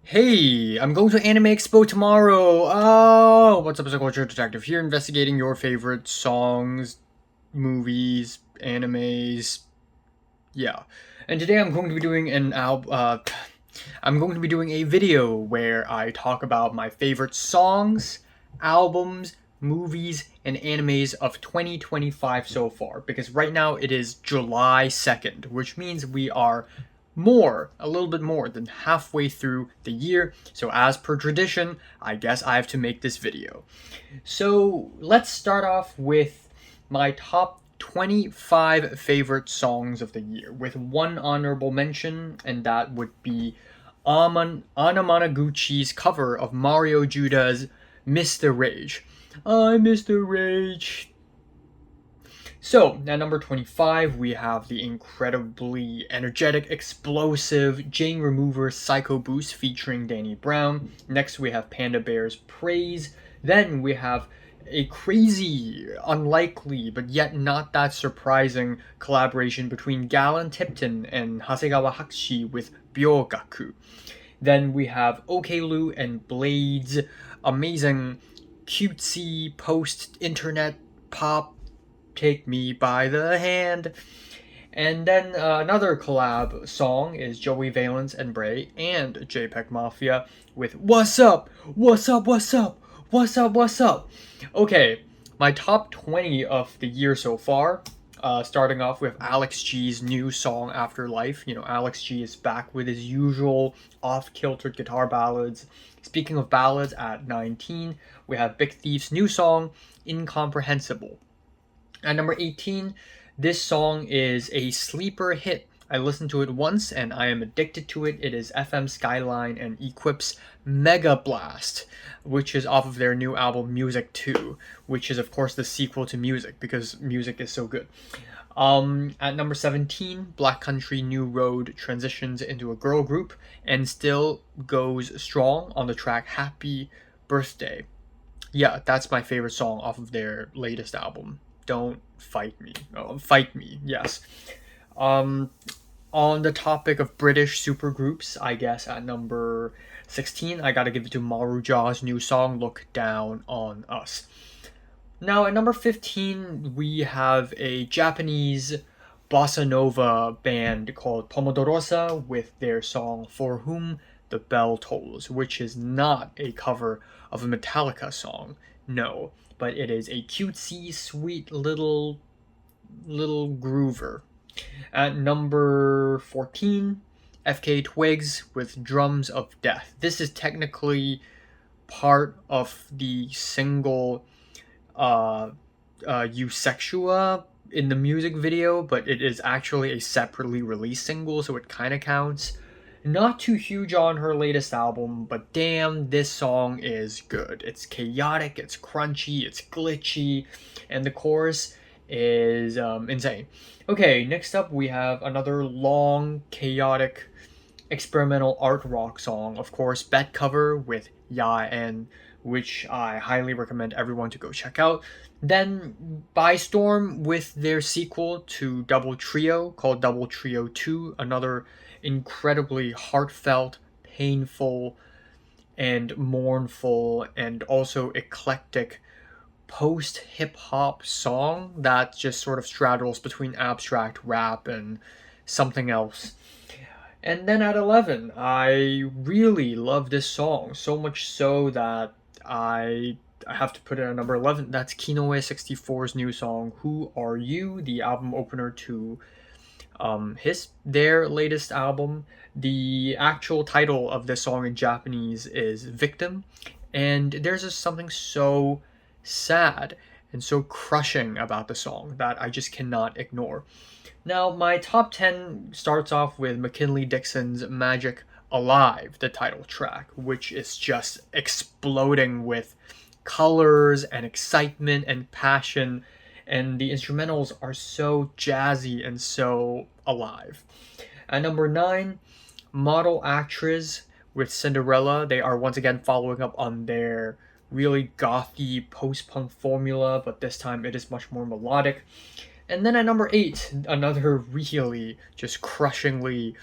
Hey, I'm going to Anime Expo tomorrow. Oh, what's up, it's a culture detective here, investigating your favorite songs, movies, animes. Yeah, and today I'm going to be doing I'm going to be doing a video where I talk about my favorite songs, albums, movies, and animes of 2025 so far. Because right now it is July 2nd, which means we are a little bit more than halfway through the year. So, as per tradition, I guess I have to make this video. So, let's start off with my top 25 favorite songs of the year, with one honorable mention, and that would be Anamanaguchi's cover of Mario Juda's Mr. Rage. I'm Mr. Rage. So, at number 25, we have the incredibly energetic, explosive Jane Remover Psycho Boost featuring Danny Brown. Next, we have Panda Bear's Praise. Then we have a crazy, unlikely, but yet not that surprising collaboration between Galen Tipton and Hasegawa Hakushi with Byogaku. Then we have Okelu and Blade's amazing, cutesy, post-internet pop Take Me by the Hand. And then another collab song is Joey Valence and Bray and JPEG Mafia with What's Up? What's Up? What's Up? What's Up? What's Up? Okay, my top 20 of the year so far. Starting off with Alex G's new song Afterlife. You know, Alex G is back with his usual off-kilter guitar ballads. Speaking of ballads, at 19, we have Big Thief's new song Incomprehensible. At number 18, this song is a sleeper hit. I listened to it once and I am addicted to it. It is FM Skyline and Equip's Mega Blast, which is off of their new album Music 2, which is, of course, the sequel to Music because Music is so good. At number 17, Black Country New Road transitions into a girl group and still goes strong on the track Happy Birthday. Yeah, that's my favorite song off of their latest album. Don't fight me. Oh, fight me, yes. Um, on the topic of British supergroups, I guess at number 16, I gotta give it to Maruja's new song, Look Down on Us. Now, at number 15, we have a Japanese bossa nova band called Pomodorosa with their song For Whom the Bell Tolls, which is not a cover of a Metallica song, no, but it is a cutesy, sweet little groover. At number 14, FK Twigs with Drums of Death. This is technically part of the single Eusexua in the music video, but it is actually a separately released single, so it kind of counts. Not too huge on her latest album, but damn, this song is good. It's chaotic, it's crunchy, it's glitchy, and the chorus is insane. Okay, next up we have another long, chaotic, experimental art rock song. Of course, Bet Cover with Ya and which I highly recommend everyone to go check out. Then By Storm with their sequel to Double Trio called Double Trio 2, another incredibly heartfelt, painful, and mournful, and also eclectic post hip hop song that just sort of straddles between abstract rap and something else. And then at 11, I really love this song, so much so that I have to put it at number 11. That's Kinoe 64's new song, Who Are You? The album opener to their latest album. The actual title of this song in Japanese is Victim, and there's just something so sad and so crushing about the song that I just cannot ignore. Now, my top 10 starts off with McKinley Dixon's Magic Alive, the title track, which is just exploding with colors and excitement and passion, and the instrumentals are so jazzy and so alive. At number 9, Model Actress with Cinderella. They are once again following up on their really gothy post-punk formula, but this time it is much more melodic. And then at number 8, another really just crushingly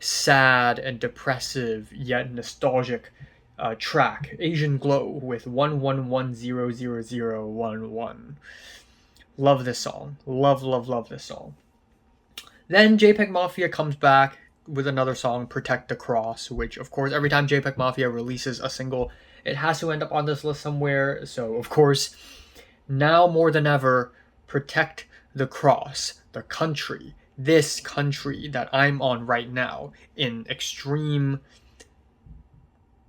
sad and depressive yet nostalgic track, Asian Glow with 111000011. Love this song. Love this song. Then JPEG Mafia comes back with another song, Protect the Cross, which, of course, every time JPEG Mafia releases a single, it has to end up on this list somewhere. So, of course, now more than ever, protect the cross, the country, this country that I'm on right now in extreme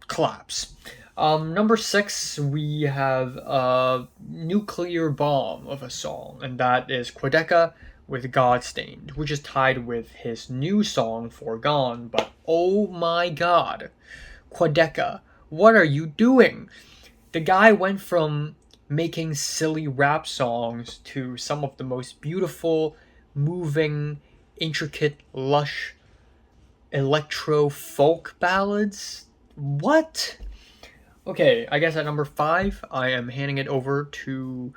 collapse. Number 6, we have a nuclear bomb of a song, and that is Quadeca with God Stained, which is tied with his new song, Foregone. But oh my god, Quadeca, what are you doing? The guy went from making silly rap songs to some of the most beautiful, moving, intricate, lush electro folk ballads. What? Okay, I guess at number 5, I am handing it over to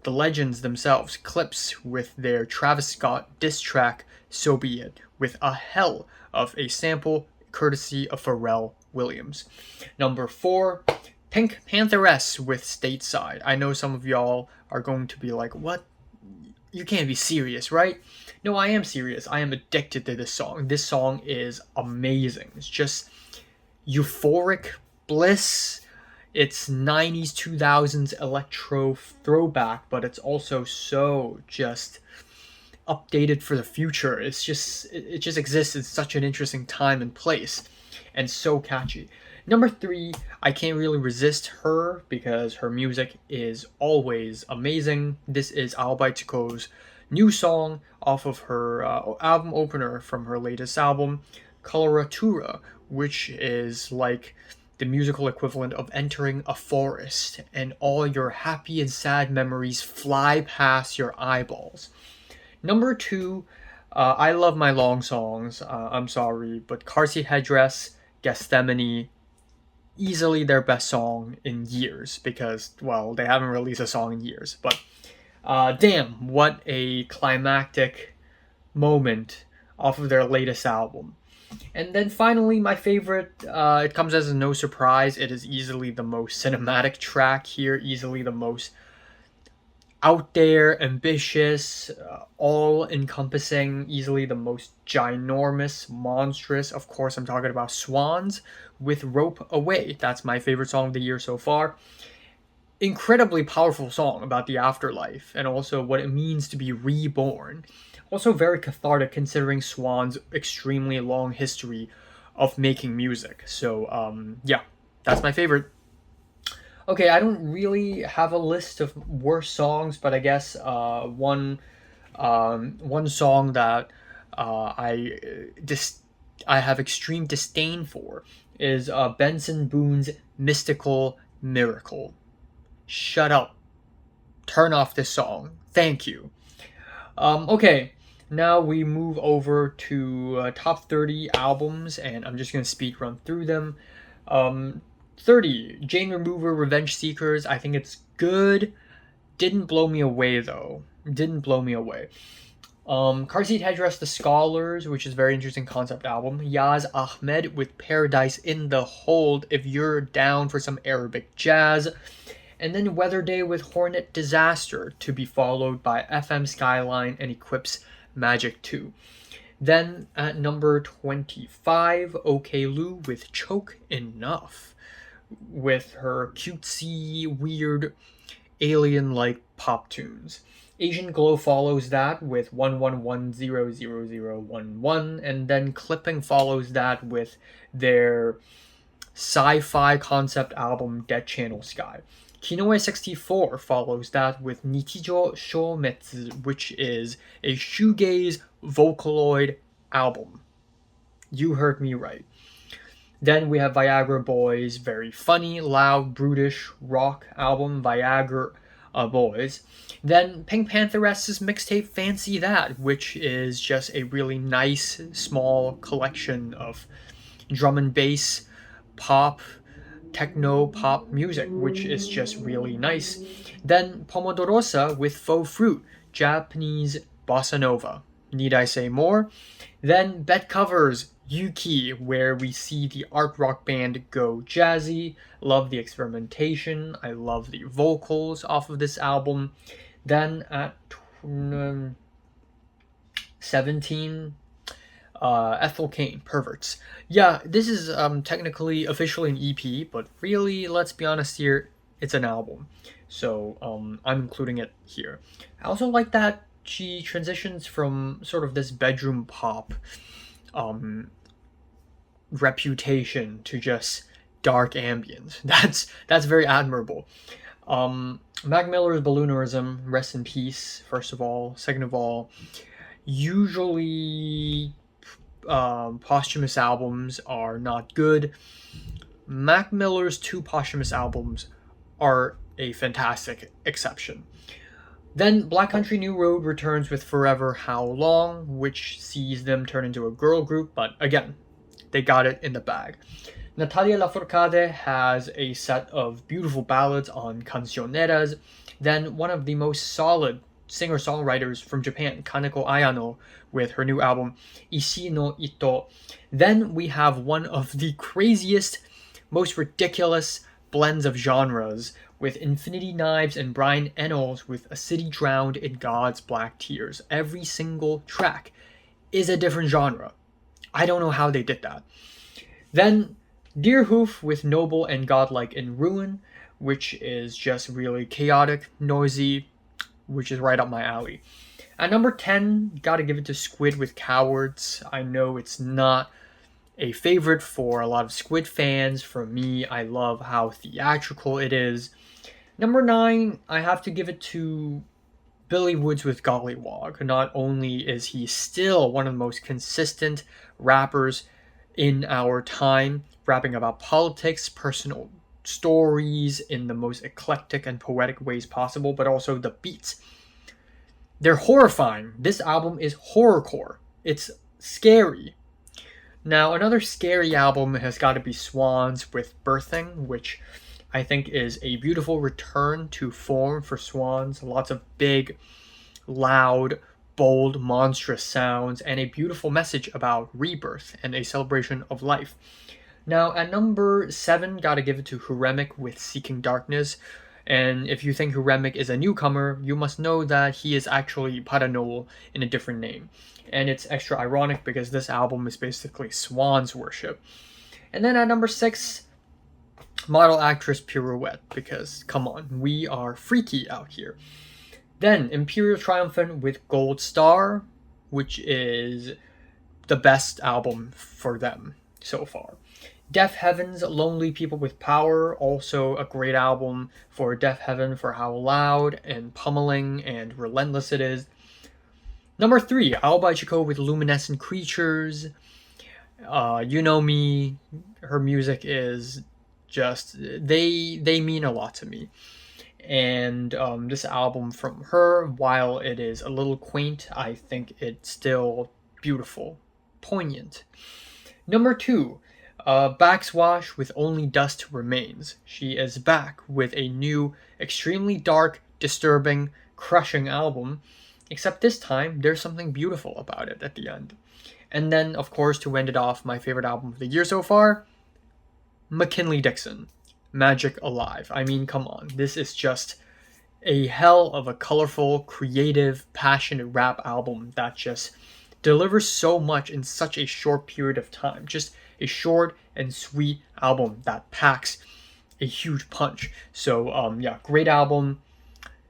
the legends themselves, Clips, with their Travis Scott diss track, So Be It, with a hell of a sample courtesy of Pharrell Williams. Number 4, Pink Pantheress with Stateside. I know some of y'all are going to be like, what? You can't be serious, right? No, I am serious. I am addicted to this song. This song is amazing. It's just euphoric bliss. It's 90s, 2000s electro throwback, but it's also so just updated for the future. It just exists in such an interesting time and place, and so catchy. Number 3, I can't really resist her because her music is always amazing. This is Albaitico's new song off of her album opener from her latest album, Coloratura, which is like the musical equivalent of entering a forest and all your happy and sad memories fly past your eyeballs. Number 2, I love my long songs, I'm sorry, but Car Seat Headdress, Gethsemane, easily their best song in years because, well, they haven't released a song in years. But damn, what a climactic moment off of their latest album. And then finally, my favorite, it comes as no surprise, it is easily the most cinematic track here, easily the most out there, ambitious, all-encompassing, easily the most ginormous, monstrous. Of course, I'm talking about Swans with Rope Away. That's my favorite song of the year so far. Incredibly powerful song about the afterlife and also what it means to be reborn. Also very cathartic considering Swan's extremely long history of making music. So, yeah, that's my favorite. Okay, I don't really have a list of worst songs, but I guess one song that I have extreme disdain for is Benson Boone's Mystical Miracle. Shut up. Turn off this song. Thank you. Okay, now we move over to top 30 albums, and I'm just going to speed run through them. 30, Jane Remover, Revenge Seekers. I think it's good. Didn't blow me away, though. Didn't blow me away. Car Seat Headdress, The Scholars, which is a very interesting concept album. Yaz Ahmed with Paradise in the Hold, if you're down for some Arabic jazz. And then Weather Day with Hornet Disaster, to be followed by FM Skyline and Equip's Magic 2. Then at number 25, OK Lou with Choke Enough, with her cutesy, weird, alien-like pop tunes. Asian Glow follows that with 111000011, and then Clipping follows that with their sci-fi concept album Dead Channel Sky. Kinoe 64 follows that with Nichijo Shometsu, which is a shoegaze Vocaloid album. You heard me right. Then we have Viagra Boys' very funny, loud, brutish rock album, Viagra Boys. Then Pink Pantheress's mixtape Fancy That, which is just a really nice, small collection of drum and bass, pop, techno pop music, which is just really nice. Then Pomodorosa with Faux Fruit, Japanese bossa nova. Need I say more? Then Bet Covers, Yuki, where we see the art rock band go jazzy. Love the experimentation. I love the vocals off of this album. Then at 17, Ethel Cain, Perverts. Yeah, this is technically officially an EP, but really, let's be honest here, it's an album. So I'm including it here. I also like that she transitions from sort of this bedroom pop um, reputation to just dark ambience. That's very admirable. Mac Miller's Balloonerism, rest in peace, first of all. Second of all, usually posthumous albums are not good. Mac Miller's 2 posthumous albums are a fantastic exception. Then Black Country New Road returns with Forever How Long, which sees them turn into a girl group, but again, they got it in the bag. Natalia Lafourcade has a set of beautiful ballads on cancioneras. Then one of the most solid singer-songwriters from Japan, Kaneko Ayano, with her new album Ishi no Ito. Then we have one of the craziest, most ridiculous blends of genres with Infinity Knives and Brian Eno's with A City Drowned in God's Black Tears. Every single track is a different genre. I don't know how they did that. Then Deerhoof with Noble and Godlike in Ruin, which is just really chaotic, noisy, which is right up my alley. At number 10, gotta give it to Squid with Cowards. I know it's not a favorite for a lot of Squid fans. For me, I love how theatrical it is. Number 9, I have to give it to Billy Woods with Gollywog. Not only is he still one of the most consistent rappers in our time, rapping about politics, personal stories in the most eclectic and poetic ways possible, but also the beats. They're horrifying. This album is horrorcore. It's scary. Now, another scary album has got to be Swans with Birthing, which I think is a beautiful return to form for Swans. Lots of big, loud, bold, monstrous sounds, and a beautiful message about rebirth and a celebration of life. Now, at number 7, gotta give it to Huremic with Seeking Darkness. And if you think Huremic is a newcomer, you must know that he is actually Paranol in a different name. And it's extra ironic because this album is basically Swan's worship. And then at number 6, Model Actress Pirouette, because come on, we are freaky out here. Then Imperial Triumphant with Gold Star, which is the best album for them so far. Deaf Heaven's Lonely People with Power, also a great album for Deaf Heaven for how loud and pummeling and relentless it is. Number 3, Alba Chico with Luminescent Creatures. You know me, her music is just, they mean a lot to me. And this album from her, while it is a little quaint, I think it's still beautiful, poignant. Number 2, Backswash with Only Dust Remains. She is back with a new, extremely dark, disturbing, crushing album, except this time there's something beautiful about it at the end. And then, of course, to end it off, my favorite album of the year so far, McKinley Dixon, Magic Alive. I mean, come on, this is just a hell of a colorful, creative, passionate rap album that just delivers so much in such a short period of time. Just a short and sweet album that packs a huge punch. So yeah, great album.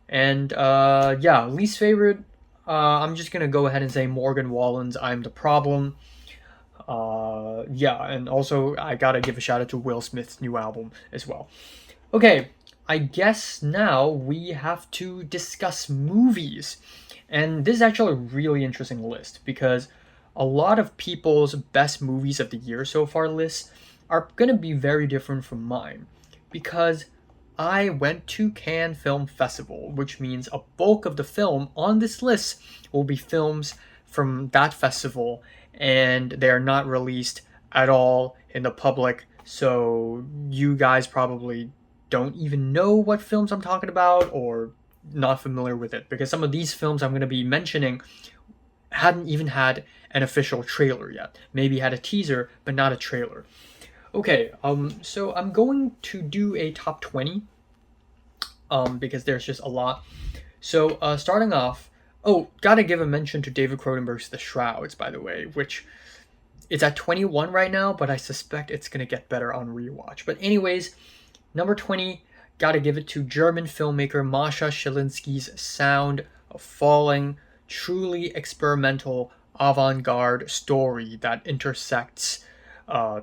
And yeah, least favorite, I'm just gonna go ahead and say Morgan Wallen's I'm the Problem. Yeah, and also I gotta give a shout out to Will Smith's new album as well. Okay, I guess now we have to discuss movies. And this is actually a really interesting list because a lot of people's best movies of the year so far lists are going to be very different from mine because I went to Cannes Film Festival, which means a bulk of the film on this list will be films from that festival and they're not released at all in the public, so you guys probably don't even know what films I'm talking about or not familiar with it because some of these films I'm going to be mentioning hadn't even had an official trailer yet. Maybe had a teaser, but not a trailer. Okay, so I'm going to do a top 20, because there's just a lot. So, starting off, oh, gotta give a mention to David Cronenberg's The Shrouds, by the way, which it's at 21 right now, but I suspect it's gonna get better on rewatch. But anyways, number 20, gotta give it to German filmmaker Masha Shilinsky's Sound of Falling, truly experimental avant-garde story that intersects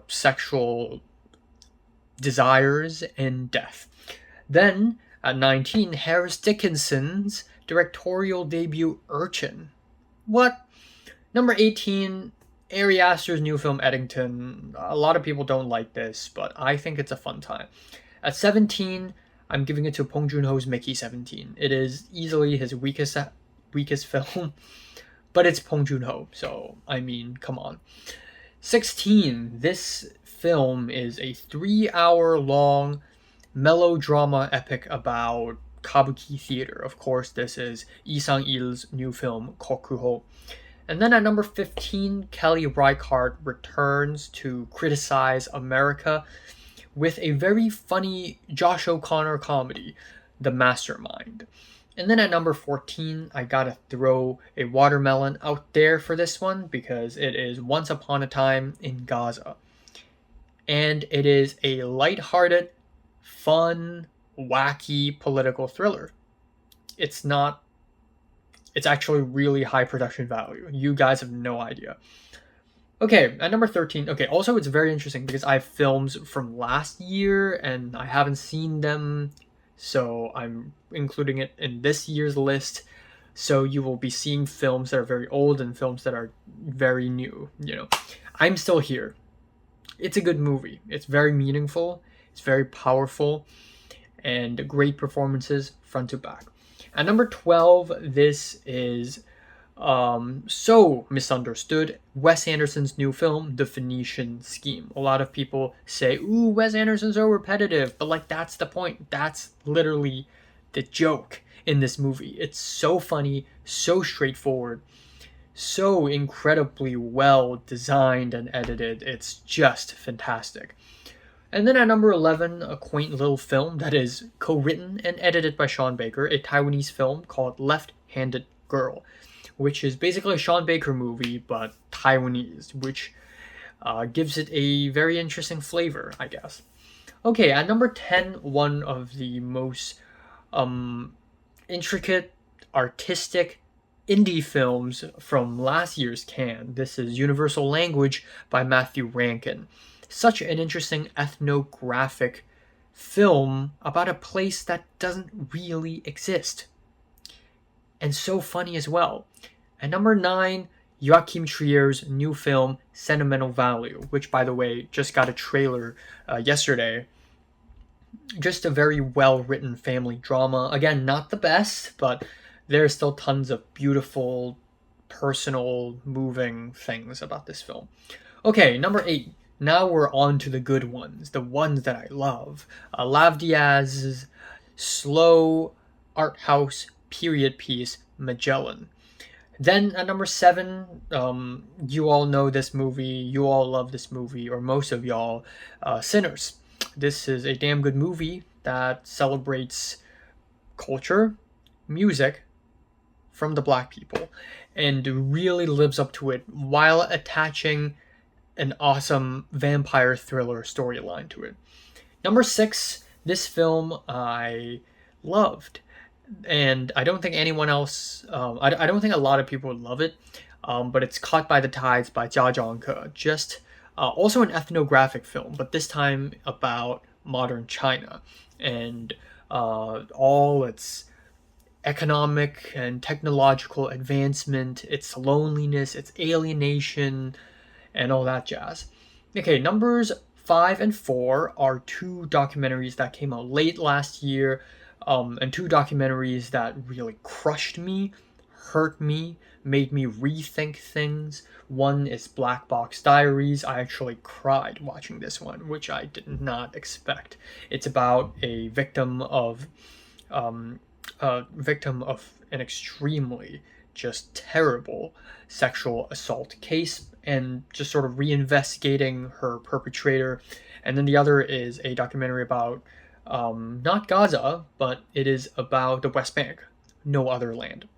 sexual desires and death. Then, at 19, Harris Dickinson's directorial debut Urchin. What? Number 18, Ari Aster's new film Eddington. A lot of people don't like this, but I think it's a fun time. At 17, I'm giving it to Bong Joon-ho's Mickey 17. It is easily his weakest film, but it's Bong Joon-ho, so I mean, come on. 16, this film is a 3-hour long melodrama epic about kabuki theater. Of course, this is Lee Sang-il's new film Kokuho. And then at number 15, Kelly Reichardt returns to criticize America with a very funny Josh O'Connor comedy, The Mastermind. And then at number 14, I gotta throw a watermelon out there for this one because it is Once Upon a Time in Gaza. And it is a lighthearted, fun, wacky political thriller. It's actually really high production value. You guys have no idea. Okay, at number 13, okay, also it's very interesting because I have films from last year and I haven't seen them, so I'm including it in this year's list. So you will be seeing films that are very old and films that are very new, I'm still here. It's a good movie. It's very meaningful. It's very powerful. And great performances front to back. At number 12, this is so misunderstood. Wes Anderson's new film, The Phoenician Scheme. A lot of people say, ooh, Wes Anderson's so repetitive. But that's the point. That's literally the joke in this movie. It's so funny, so straightforward, so incredibly well designed and edited. It's just fantastic. And then at number 11, a quaint little film that is co-written and edited by Sean Baker, a Taiwanese film called Left-Handed Girl, which is basically a Sean Baker movie, but Taiwanese, which gives it a very interesting flavor, I guess. Okay, at number 10, one of the most intricate, artistic, indie films from last year's Cannes. This is Universal Language by Matthew Rankin. Such an interesting ethnographic film about a place that doesn't really exist. And so funny as well. At number 9, Joachim Trier's new film, Sentimental Value, which, by the way, just got a trailer yesterday. Just a very well-written family drama. Again, not the best, but there's still tons of beautiful, personal, moving things about this film. Okay, number 8. Now we're on to the good ones, the ones that I love. Lav Diaz's slow art house period piece, Magellan. Then at number 7, you all know this movie, you all love this movie, or most of y'all, Sinners. This is a damn good movie that celebrates culture, music from the black people, and really lives up to it while attaching an awesome vampire thriller storyline to it. Number 6, this film I loved, and I don't think anyone else, I don't think a lot of people would love it, but it's Caught by the Tides by Jia Zhangke. Just also an ethnographic film, but this time about modern China and all its economic and technological advancement, its loneliness, its alienation, and all that jazz. Okay, numbers 5 and 4 are 2 documentaries that came out late last year, and 2 documentaries that really crushed me, hurt me, made me rethink things. One is Black Box Diaries. I actually cried watching this one, which I did not expect. It's about a victim of an extremely just terrible sexual assault case and just sort of reinvestigating her perpetrator. And then the other is a documentary about not Gaza, but it is about the West Bank, No Other Land.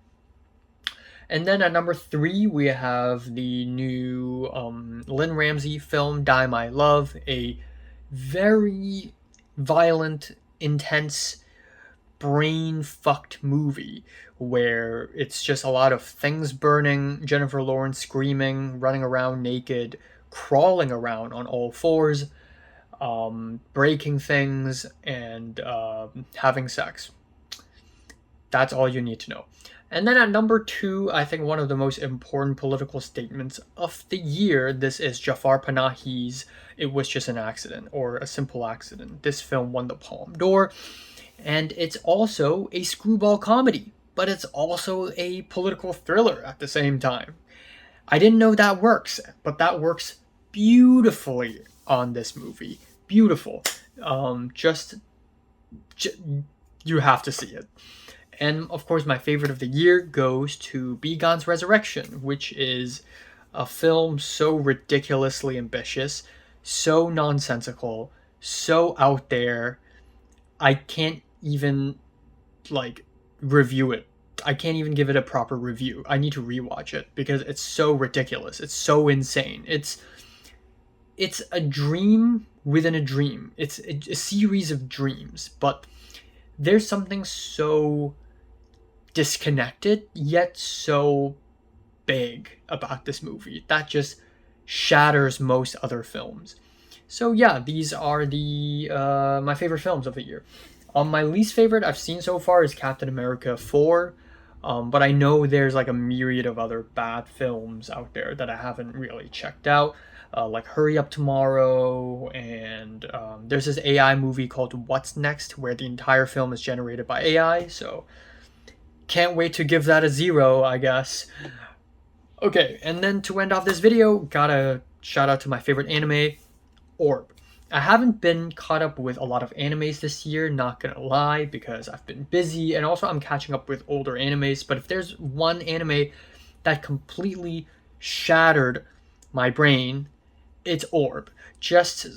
And then at number 3, we have the new Lynn Ramsey film, Die My Love, a very violent, intense, brain-fucked movie where it's just a lot of things burning, Jennifer Lawrence screaming, running around naked, crawling around on all fours, breaking things, and having sex. That's all you need to know. And then at number 2, I think one of the most important political statements of the year, this is Jafar Panahi's It Was Just an Accident, or A Simple Accident. This film won the Palme d'Or, and it's also a screwball comedy, but it's also a political thriller at the same time. I didn't know that works, but that works beautifully on this movie. Beautiful. You have to see it. And of course, my favorite of the year goes to Begon's Resurrection, which is a film so ridiculously ambitious, so nonsensical, so out there. I can't even review it. I can't even give it a proper review. I need to rewatch it because it's so ridiculous. It's so insane. It's a dream within a dream. It's a series of dreams, but there's something so disconnected yet so big about this movie that just shatters most other films. So yeah, these are the my favorite films of the year. My least favorite I've seen so far is Captain America 4, but I know there's like a myriad of other bad films out there that I haven't really checked out, like Hurry Up Tomorrow, and there's this AI movie called What's Next, where the entire film is generated by AI, so can't wait to give that a 0, I guess. Okay, and then to end off this video, gotta shout out to my favorite anime, Orb. I haven't been caught up with a lot of animes this year, not gonna lie, because I've been busy, and also I'm catching up with older animes, but if there's one anime that completely shattered my brain, it's Orb. Just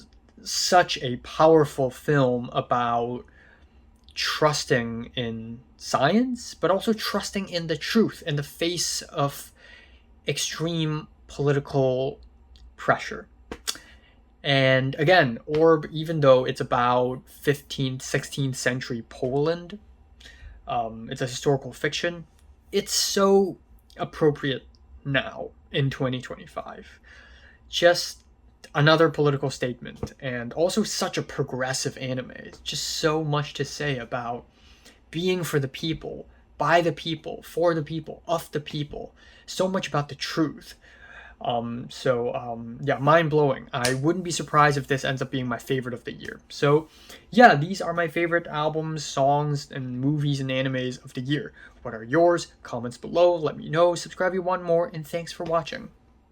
such a powerful film about trusting in science, but also trusting in the truth in the face of extreme political pressure. And again, Orb, even though it's about 15th, 16th century Poland, it's a historical fiction, it's so appropriate now in 2025. Just another political statement, and also such a progressive anime. It's just so much to say about being for the people, by the people, for the people, of the people. So much about the truth. Yeah, mind-blowing. I wouldn't be surprised if this ends up being my favorite of the year. So yeah, these are my favorite albums, songs, and movies and animes of the year. What are yours? Comments below, let me know, subscribe if you want more, and thanks for watching.